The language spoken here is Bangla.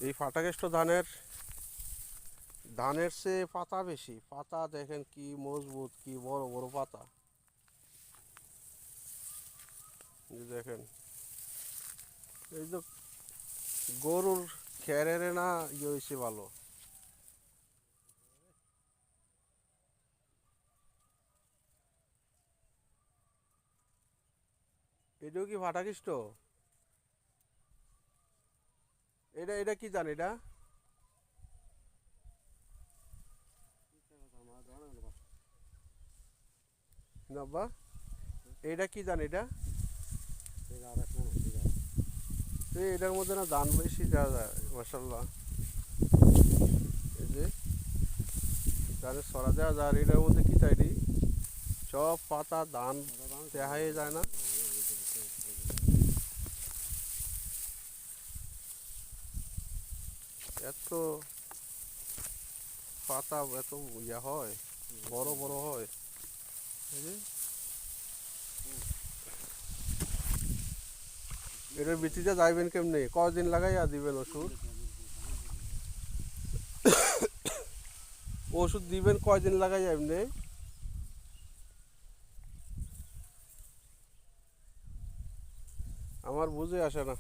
এই ফাটাকেষ্ট ধানের ধানের চেয়ে পাতা বেশি। পাতা দেখেন কি মজবুত, কি বড় বড় পাতা। এই দেখেন, এই যে গরুর খেরের না ইয়ে হয়েছে ভালো। এটাও কি ফাটাকেষ্ট? এটা এটা কি জান এটা? নাব্বা, এটা কি জান এটা? এটার মধ্যে না ধান বেশি দেওয়া যায় মাসাল্লাহ। এই যে ধানের সরা দেওয়া যায়, আর এটার মধ্যে কি চাইনি সব পাতা ধান দেখাই যায় না। এত পাতা এত ইয়া হয়, বড় বড় হয়। এই যে এটার ভিত্তিতে যাইবেন কেমনি, কদিন লাগাইয়া দিবেন ওষুধ? ওষুধ দিবেন কয়দিন লাগাইয়া এমনি? আমার বুঝে আসে না।